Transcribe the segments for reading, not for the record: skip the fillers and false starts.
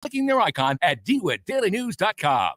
clicking their icon at DeWittDailyNews.com.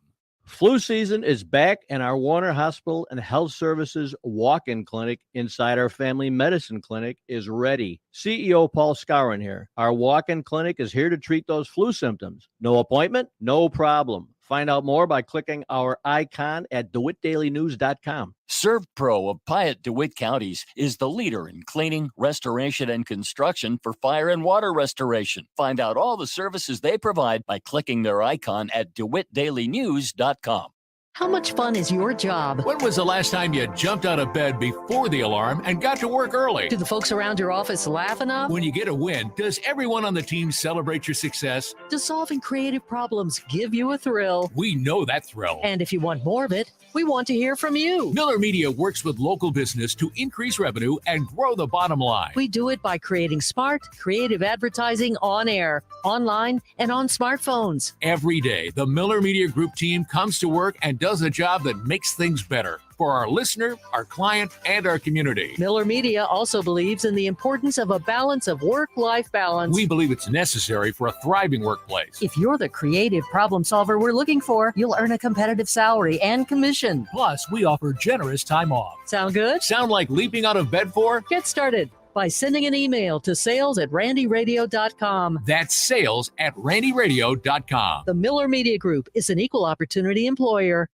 Flu season is back, and our Warner Hospital and Health Services walk-in clinic inside our family medicine clinic is ready. CEO Paul Skowron here. Our walk-in clinic is here to treat those flu symptoms. No appointment? No problem. Find out more by clicking our icon at DeWittDailyNews.com. ServPro of Piatt DeWitt counties is the leader in cleaning, restoration, and construction for fire and water restoration. Find out all the services they provide by clicking their icon at DeWittDailyNews.com. How much fun is your job? When was the last time you jumped out of bed before the alarm and got to work early? Do the folks around your office laugh enough? When you get a win, does everyone on the team celebrate your success? Does solving creative problems give you a thrill? We know that thrill. And if you want more of it, we want to hear from you. Miller Media works with local business to increase revenue and grow the bottom line. We do it by creating smart, creative advertising on air, online, and on smartphones. Every day, the Miller Media Group team comes to work and does a job that makes things better for our listener, our client, and our community. Miller Media also believes in the importance of a balance of work-life balance. We believe it's necessary for a thriving workplace. If you're the creative problem solver we're looking for, you'll earn a competitive salary and commission. Plus, we offer generous time off. Sound good? Sound like leaping out of bed for? Get started by sending an email to sales@randyradio.com. That's sales@randyradio.com. The Miller Media Group is an equal opportunity employer.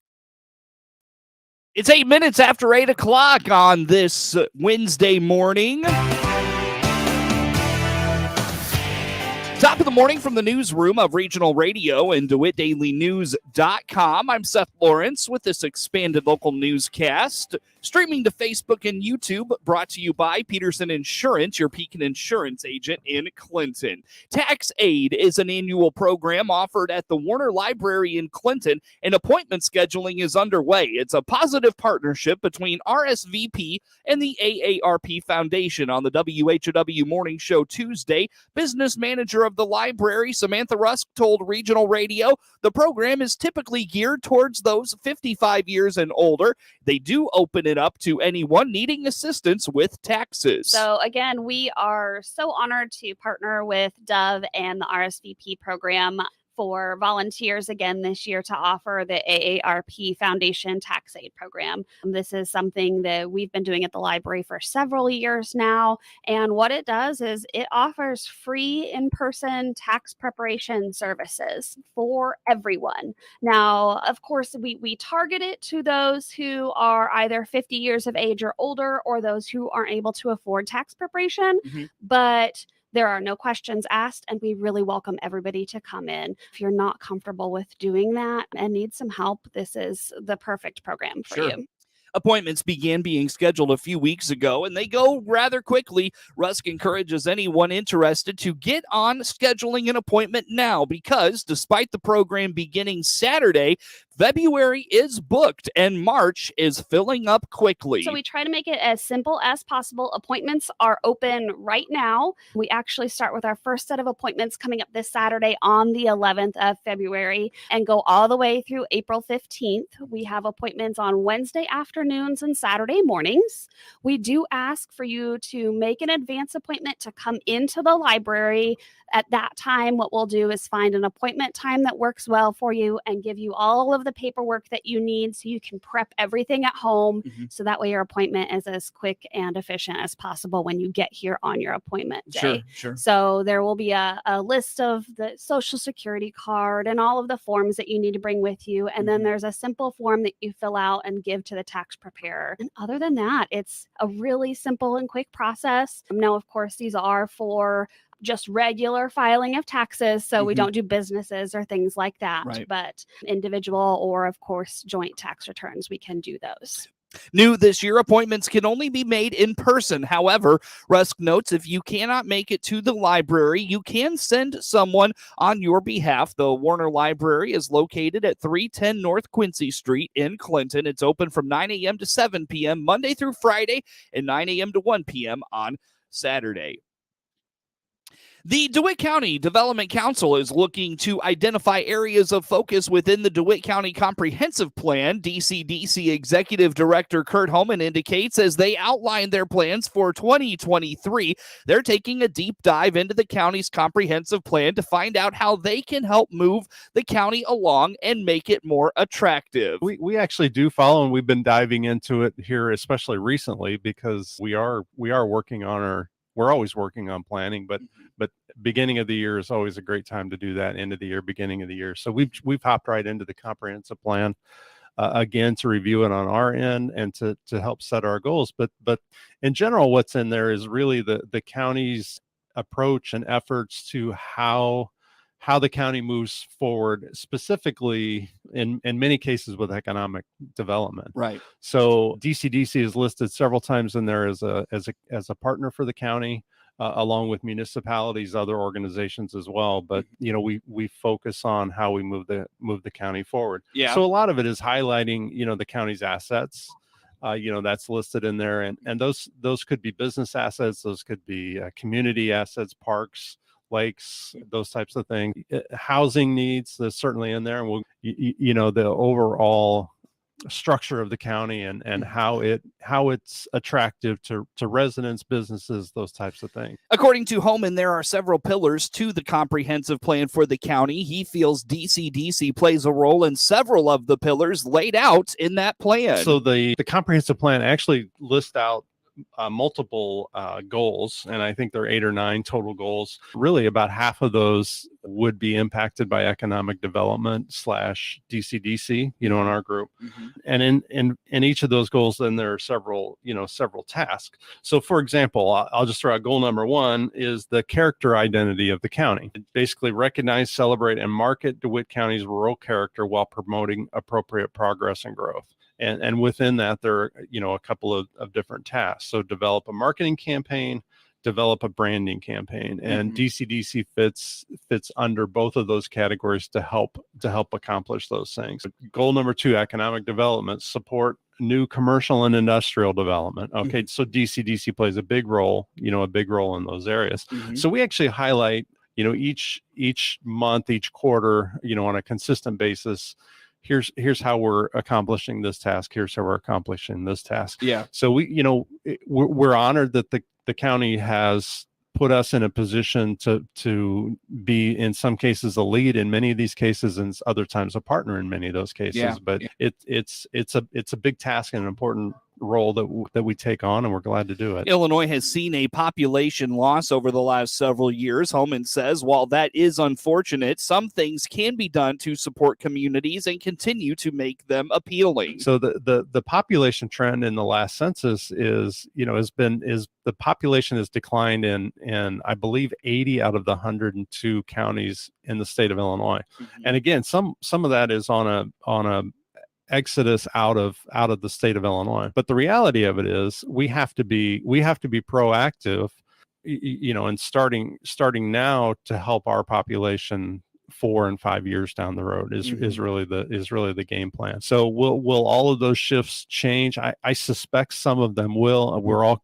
It's 8 minutes after 8 o'clock on this Wednesday morning. Top of the morning from the newsroom of Regional Radio and DeWittDailyNews.com. I'm Seth Lawrence with this expanded local newscast. Streaming to Facebook and YouTube, brought to you by Peterson Insurance, your Pekin Insurance agent in Clinton. Tax Aid is an annual program offered at the Warner Library in Clinton, and appointment scheduling is underway. It's a positive partnership between RSVP and the AARP Foundation. On the WHOW Morning Show Tuesday, business manager of the library, Samantha Rusk, told Regional Radio the program is typically geared towards those 55 years and older. They do open it up to anyone needing assistance with taxes. So again, we are so honored to partner with Dove and the RSVP program for volunteers again this year to offer the AARP Foundation Tax Aid Program. This is something that we've been doing at the library for several years now. And what it does is it offers free in-person tax preparation services for everyone. Now, of course, we target it to those who are either 50 years of age or older, or those who aren't able to afford tax preparation. But there are no questions asked, and we really welcome everybody to come in. If you're not comfortable with doing that and need some help, this is the perfect program for you. Appointments began being scheduled a few weeks ago, and they go rather quickly. Rusk encourages anyone interested to get on scheduling an appointment now, because despite the program beginning Saturday, February is booked and March is filling up quickly. So we try to make it as simple as possible. Appointments are open right now. We actually start with our first set of appointments coming up this Saturday on the 11th of February and go all the way through April 15th. We have appointments on Wednesday afternoons and Saturday mornings. We do ask for you to make an advance appointment to come into the library. At that time, what we'll do is find an appointment time that works well for you and give you all of the paperwork that you need so you can prep everything at home. So that way your appointment is as quick and efficient as possible when you get here on your appointment day. Sure. So there will be a list of the Social Security card and all of the forms that you need to bring with you. And then there's a simple form that you fill out and give to the tax preparer. And other than that, it's a really simple and quick process. Now, of course, these are for just regular filing of taxes. So we don't do businesses or things like that, but individual or, of course, joint tax returns, we can do those. New this year, appointments can only be made in person. However, Rusk notes if you cannot make it to the library, you can send someone on your behalf. The Warner Library is located at 310 North Quincy Street in Clinton. It's open from 9 a.m. to 7 p.m. Monday through Friday and 9 a.m. to 1 p.m. on Saturday. The DeWitt County Development Council is looking to identify areas of focus within the DeWitt County Comprehensive Plan. DCDC Executive Director Kurt Holman indicates as they outline their plans for 2023, they're taking a deep dive into the county's comprehensive plan to find out how they can help move the county along and make it more attractive. We actually do follow, and we've been diving into it here, especially recently, because we are working on we're always working on planning, but beginning of the year is always a great time to do that. End of the year, beginning of the year. So we've hopped right into the comprehensive plan again to review it on our end and to help set our goals. But in general, what's in there is really the county's approach and efforts to how the county moves forward, specifically in many cases with economic development. Right. So DCDC is listed several times in there as a partner for the county, along with municipalities, other organizations as well. But we focus on how we move the county forward. Yeah. So a lot of it is highlighting the county's assets. That's listed in there, and those could be business assets, those could be community assets, parks, lakes, those types of things. Housing needs, that's certainly in there, and the overall structure of the county and how it's attractive to residents, businesses, those types of things. According to Holman, there are several pillars to the comprehensive plan for the county. He feels DCDC plays a role in several of the pillars laid out in that plan. So the comprehensive plan actually lists out multiple goals, and I think there are 8 or 9 total goals. Really, about half of those would be impacted by economic development / DCDC, in our group. Mm-hmm. And in each of those goals, then there are several tasks. So, for example, I'll just throw out goal number 1 is the character identity of the county. Basically, recognize, celebrate, and market DeWitt County's rural character while promoting appropriate progress and growth. And within that, there are, a couple of different tasks. So develop a marketing campaign, develop a branding campaign, and DCDC fits under both of those categories to help accomplish those things. Goal number 2, economic development, support new commercial and industrial development. Okay, so DCDC plays a big role in those areas. So we actually highlight, each month, each quarter, on a consistent basis. Here's how we're accomplishing this task. Here's how we're accomplishing this task. Yeah. So we're honored that the county has put us in a position to be, in some cases, a lead in many of these cases, and other times a partner in many of those cases. Yeah. But it's a big task and an important role that we take on, and we're glad to do it. Illinois has seen a population loss over the last several years. Holman says while that is unfortunate, some things can be done to support communities and continue to make them appealing. So the population trend in the last census is the population has declined in I believe 80 out of the 102 counties in the state of Illinois. And again, some of that is on a exodus out of the state of Illinois. But the reality of it is we have to be proactive, and starting now to help our population 4 and 5 years down the road is really the game plan. So will all of those shifts change? I suspect some of them will. We're all,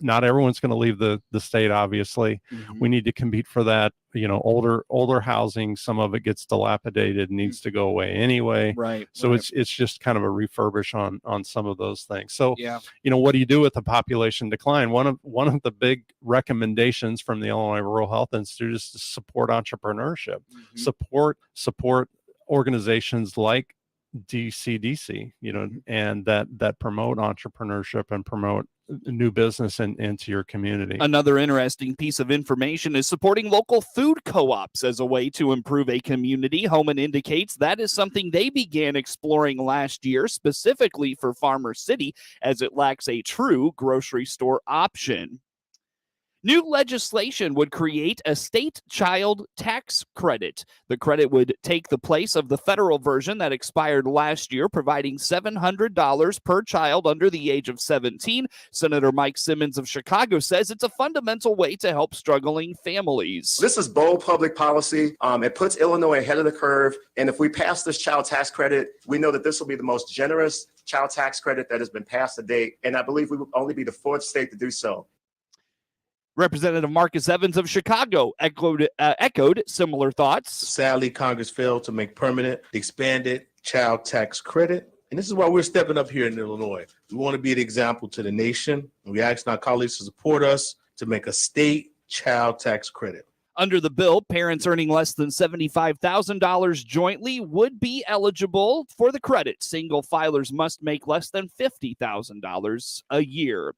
not everyone's going to leave the state, obviously. We need to compete for that. Older housing, some of it gets dilapidated, needs to go away anyway. Right. So it's just kind of a refurbish on some of those things. So, yeah. What do you do with the population decline? One of the big recommendations from the Illinois Rural Health Institute is to support entrepreneurship, support organizations like DCDC, and that promote entrepreneurship and promote new business into your community. Another interesting piece of information is supporting local food co-ops as a way to improve a community. Holman indicates that is something they began exploring last year, specifically for Farmer City, as it lacks a true grocery store option. New legislation would create a state child tax credit. The credit would take the place of the federal version that expired last year, providing $700 per child under the age of 17. Senator Mike Simmons of Chicago says it's a fundamental way to help struggling families. This is bold public policy. It puts Illinois ahead of the curve. And if we pass this child tax credit, we know that this will be the most generous child tax credit that has been passed to date. And I believe we will only be the 4th state to do so. Representative Marcus Evans of Chicago echoed similar thoughts. Sadly, Congress failed to make permanent the expanded child tax credit. And this is why we're stepping up here in Illinois. We want to be an example to the nation. And we ask our colleagues to support us to make a state child tax credit. Under the bill, parents earning less than $75,000 jointly would be eligible for the credit. Single filers must make less than $50,000 a year.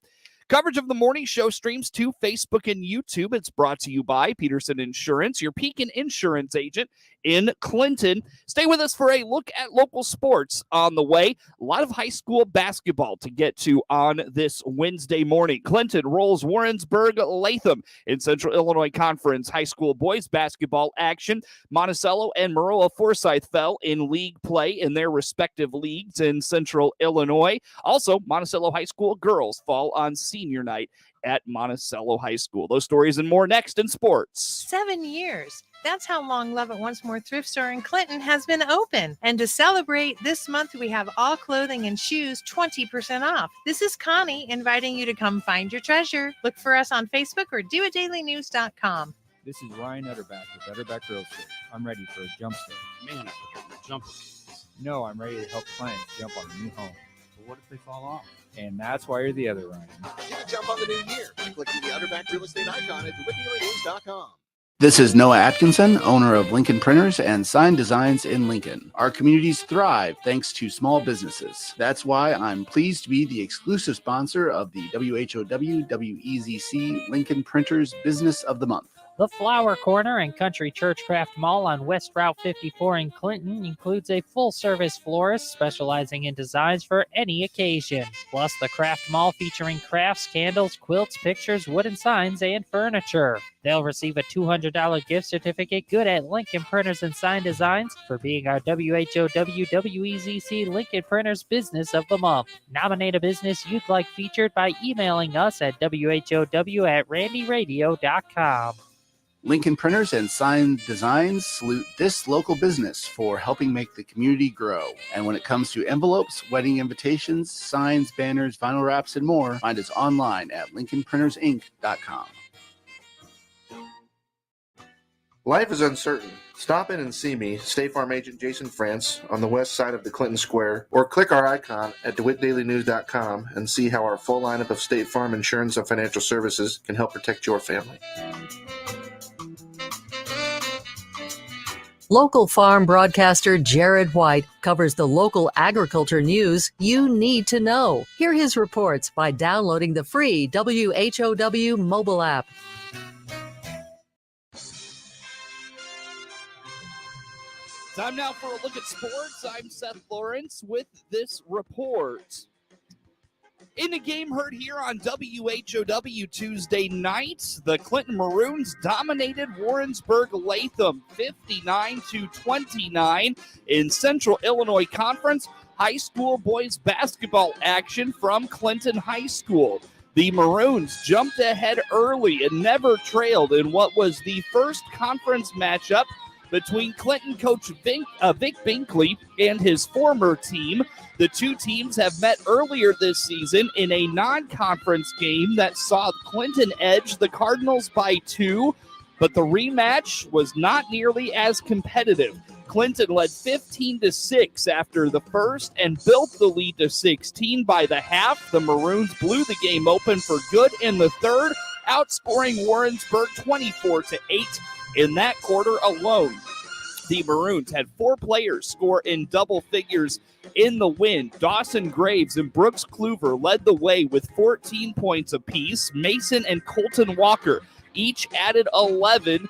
Coverage of the morning show streams to Facebook and YouTube. It's brought to you by Peterson Insurance, your Pekin insurance agent in Clinton. Stay with us for a look at local sports on the way. A lot of high school basketball to get to on this Wednesday morning. Clinton rolls Warrensburg-Latham in Central Illinois Conference high school boys basketball action. Monticello and Maroa-Forsyth fell in league play in their respective leagues in Central Illinois. Also, Monticello High School girls fall on senior night at Monticello High School. Those stories and more next in sports. 7 years. That's how long Love It Once More thrift store in Clinton has been open. And to celebrate this month, we have all clothing and shoes 20% off. This is Connie inviting you to come find your treasure. Look for us on Facebook or doitdailynews.com. This is Ryan Utterback with Utterback Real Estate. I'm ready for a jump start. Man, I forgot my jumper cables. No, I'm ready to help clients jump on a new home. But what if they fall off? And that's why you're the other Ryan. You can jump on the new year by clicking the Utterback Real Estate icon at DeWittDailyNews.com. This is Noah Atkinson, owner of Lincoln Printers and Sign Designs in Lincoln. Our communities thrive thanks to small businesses. That's why I'm pleased to be the exclusive sponsor of the WHOW WEZC Lincoln Printers Business of the Month. The Flower Corner and Country Churchcraft Mall on West Route 54 in Clinton includes a full-service florist specializing in designs for any occasion. Plus, the Craft Mall featuring crafts, candles, quilts, pictures, wooden signs, and furniture. They'll receive a $200 gift certificate good at Lincoln Printers and Sign Designs for being our WHOW WEZC Lincoln Printers Business of the Month. Nominate a business you'd like featured by emailing us at whow@randyradio.com. Lincoln Printers and Sign Designs salute this local business for helping make the community grow. And when it comes to envelopes, wedding invitations, signs, banners, vinyl wraps, and more, find us online at lincolnprintersinc.com. Life is uncertain. Stop in and see me, State Farm Agent Jason France, on the west side of the Clinton Square, or click our icon at DeWittDailyNews.com and see how our full lineup of State Farm insurance and financial services can help protect your family. Local farm broadcaster Jared White covers the local agriculture news you need to know. Hear his reports by downloading the free WHOW mobile app. Time now for a look at sports. I'm Seth Lawrence with this report. In a game heard here on WHOW Tuesday night, the Clinton Maroons dominated Warrensburg-Latham 59-29 in Central Illinois Conference high school boys basketball action from Clinton High School. The Maroons jumped ahead early and never trailed in what was the first conference matchup between Clinton coach Vic Binkley and his former team. The two teams have met earlier this season in a non-conference game that saw Clinton edge the Cardinals by 2, but the rematch was not nearly as competitive. Clinton led 15-6 after the first and built the lead to 16 by the half. The Maroons blew the game open for good in the third, outscoring Warrensburg 24-8 in that quarter alone. The Maroons had 4 players score in double figures in the win. Dawson Graves and Brooks Kluver led the way with 14 points apiece. Mason and Colton Walker each added 11.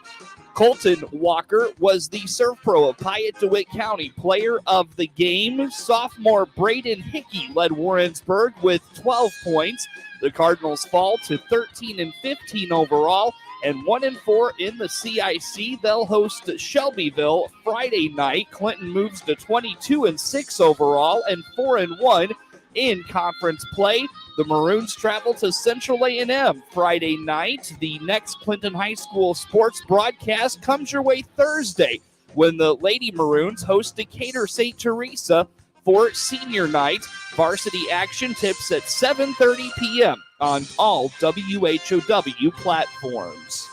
Colton Walker was the Surf Pro of Piatt-DeWitt County Player of the Game. Sophomore Braden Hickey led Warrensburg with 12 points. The Cardinals fall to 13-15 overall and 1-4 in the CIC. They'll host Shelbyville Friday night. Clinton moves to 22-6 overall and 4-1 in conference play. The Maroons travel to Central A&M Friday night. The next Clinton High School sports broadcast comes your way Thursday when the Lady Maroons host Decatur St. Teresa for senior night. Varsity action tips at 7:30 p.m. on all WHOW platforms.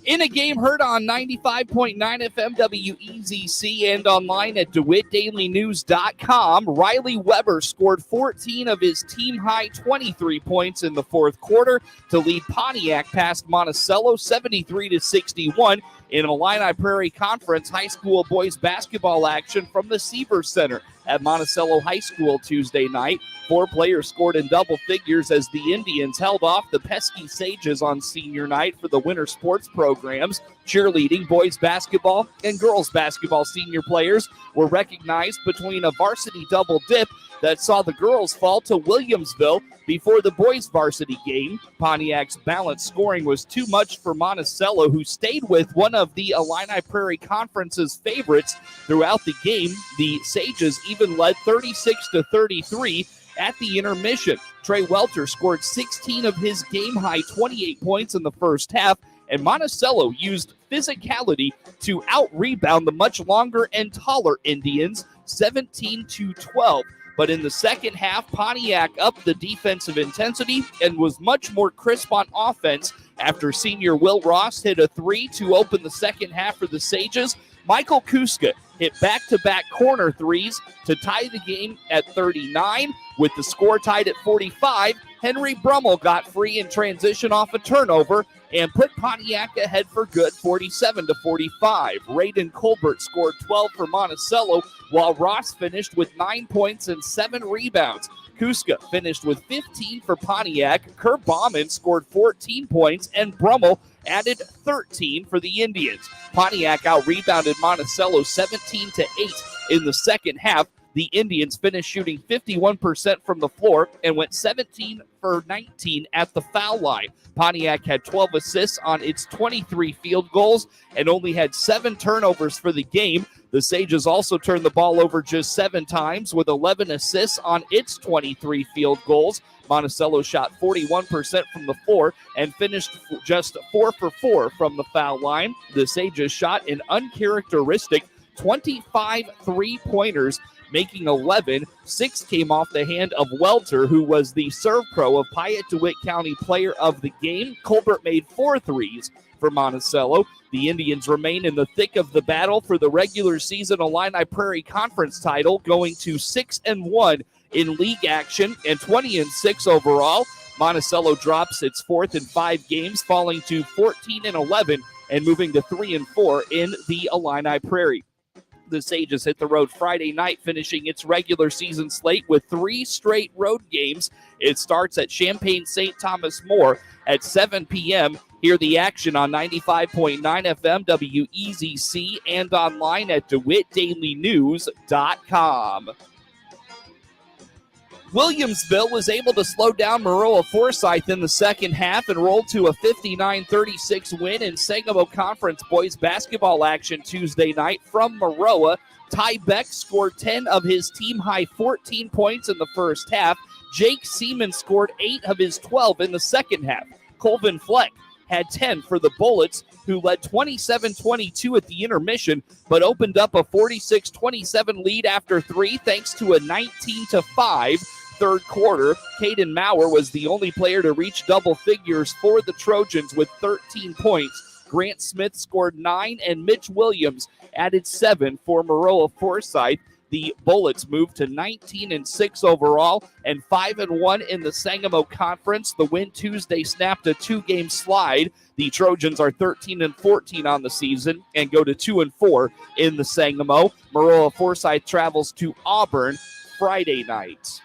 In a game heard on 95.9 FM WEZC and online at DeWittDailyNews.com, Riley Weber scored 14 of his team-high 23 points in the fourth quarter to lead Pontiac past Monticello 73-61 in Illini Prairie Conference high school boys basketball action from the Seaver Center at Monticello High School Tuesday night. 4 players scored in double figures as the Indians held off the pesky Sages on senior night for the winter sports programs. Cheerleading, boys basketball, and girls basketball senior players were recognized between a varsity double dip that saw the girls fall to Williamsville before the boys varsity game. Pontiac's balanced scoring was too much for Monticello, who stayed with one of the Illini Prairie Conference's favorites throughout the game. The Sages even led 36-33 at the intermission. Trey Welter scored 16 of his game-high 28 points in the first half, and Monticello used physicality to out-rebound the much longer and taller Indians, 17-12. But in the second half, Pontiac upped the defensive intensity and was much more crisp on offense after senior Will Ross hit a 3 to open the second half for the Sages. Michael Kuska hit back-to-back corner threes to tie the game at 39. With the score tied at 45, Henry Brummel got free in transition off a turnover and put Pontiac ahead for good, 47-45. Raiden Colbert scored 12 for Monticello, while Ross finished with 9 points and 7 rebounds. Kuska finished with 15 for Pontiac. Kerr Bauman scored 14 points, and Brummel added 13 for the Indians. Pontiac out-rebounded Monticello 17-8 in the second half. The Indians finished shooting 51% from the floor and went 17 for 19 at the foul line. Pontiac had 12 assists on its 23 field goals and only had 7 turnovers for the game. The Sages also turned the ball over just 7 times with 11 assists on its 23 field goals. Monticello shot 41% from the floor and finished just 4 for 4 from the foul line. The Sages shot an uncharacteristic 25 three-pointers, making 11. 6 came off the hand of Welter, who was the serve pro of Piatt-DeWitt County Player of the Game. Colbert made 4 threes for Monticello. The Indians remain in the thick of the battle for the regular season Illini Prairie Conference title, going to 6-1 in league action and 20-6 overall. Monticello drops its 4th in 5 games, falling to 14-11 and moving to 3-4 in the Illini Prairie. The Sages hit the road Friday night, finishing its regular season slate with 3 straight road games. It starts at Champaign St. Thomas More at 7 p.m. Hear the action on 95.9 FM WEZC and online at DeWittDailyNews.com. Williamsville was able to slow down Maroa-Forsyth in the second half and rolled to a 59-36 win in Sangamo Conference boys basketball action Tuesday night from Maroa. Ty Beck scored 10 of his team-high 14 points in the first half. Jake Seaman scored 8 of his 12 in the second half. Colvin Fleck had 10 for the Bullets, who led 27-22 at the intermission, but opened up a 46-27 lead after 3 thanks to a 19-5 third quarter. Caden Maurer was the only player to reach double figures for the Trojans with 13 points. Grant Smith scored 9, and Mitch Williams added 7 for Maroa-Forsyth. The Bullets moved to 19-6 overall and 5-1 in the Sangamo Conference. The win Tuesday snapped a 2-game slide. The Trojans are 13-14 on the season and go to 2-4 in the Sangamo. Maroa-Forsyth travels to Auburn Friday night.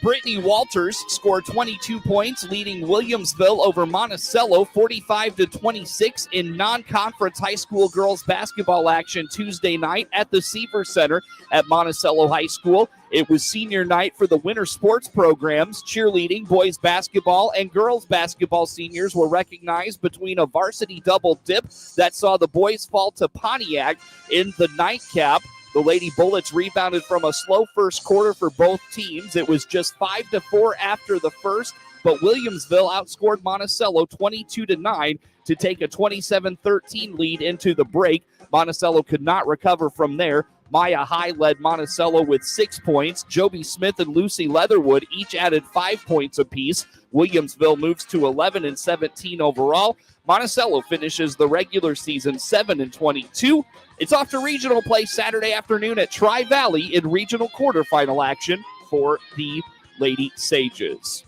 Brittany Walters scored 22 points, leading Williamsville over Monticello 45-26 in non-conference high school girls basketball action Tuesday night at the Seaver Center at Monticello High School. It was senior night for the winter sports programs. Cheerleading, boys basketball, and girls basketball seniors were recognized between a varsity double dip that saw the boys fall to Pontiac in the nightcap. The Lady Bullets rebounded from a slow first quarter for both teams. It was just 5-4 after the first, but Williamsville outscored Monticello 22-9 to take a 27-13 lead into the break. Monticello could not recover from there. Maya High led Monticello with 6 points. Joby Smith and Lucy Leatherwood each added 5 points apiece. Williamsville moves to 11-17 overall. Monticello finishes the regular season 7-22. It's off to regional play Saturday afternoon at Tri-Valley in regional quarterfinal action for the Lady Sages.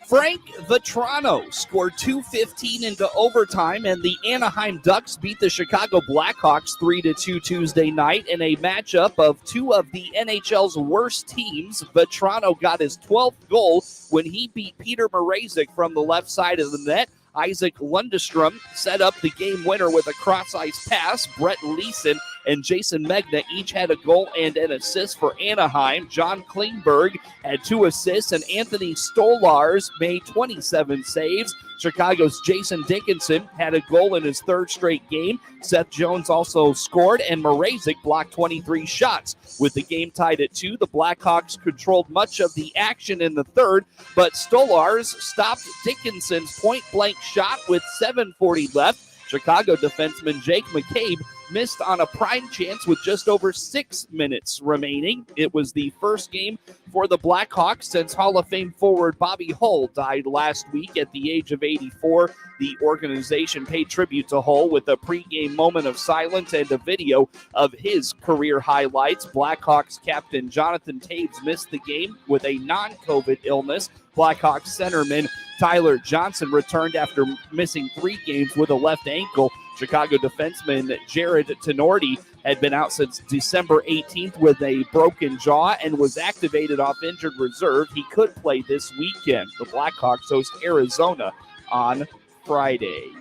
Frank Vetrano scored 2:15 into overtime, and the Anaheim Ducks beat the Chicago Blackhawks 3-2 Tuesday night in a matchup of two of the NHL's worst teams. Vetrano got his 12th goal when he beat Peter Mrazek from the left side of the net. Isaac Lundestrom set up the game winner with a cross-ice pass. Brett Leeson and Jason Megna each had a goal and an assist for Anaheim. John Klingberg had 2 assists, and Anthony Stolars made 27 saves. Chicago's Jason Dickinson had a goal in his 3rd straight game. Seth Jones also scored, and Mrazek blocked 23 shots. With the game tied at 2, the Blackhawks controlled much of the action in the 3rd, but Stolars stopped Dickinson's point-blank shot with 7:40 left. Chicago defenseman Jake McCabe missed on a prime chance with just over 6 minutes remaining. It was the first game for the Blackhawks since Hall of Fame forward Bobby Hull died last week at the age of 84. The organization paid tribute to Hull with a pregame moment of silence and a video of his career highlights. Blackhawks captain Jonathan Taves missed the game with a non-COVID illness. Blackhawks centerman Tyler Johnson returned after missing 3 games with a left ankle. Chicago defenseman Jared Tenorti had been out since December 18th with a broken jaw and was activated off injured reserve. He could play this weekend. The Blackhawks host Arizona on Friday.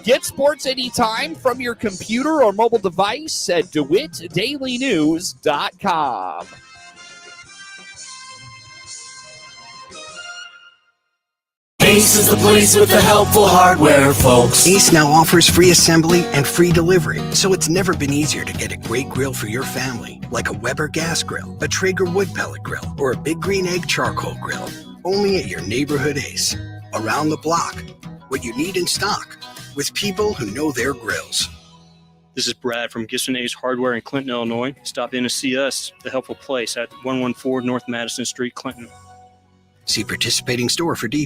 Get sports anytime from your computer or mobile device at DeWittDailyNews.com. Ace is the place with the helpful hardware, folks. Ace now offers free assembly and free delivery, so it's never been easier to get a great grill for your family, like a Weber gas grill, a Traeger wood pellet grill, or a Big Green Egg charcoal grill. Only at your neighborhood Ace. Around the block. What you need in stock. With people who know their grills. This is Brad from Gibson Ace Hardware in Clinton, Illinois. Stop in to see us, the helpful place at 114 North Madison Street, Clinton. See participating store for details.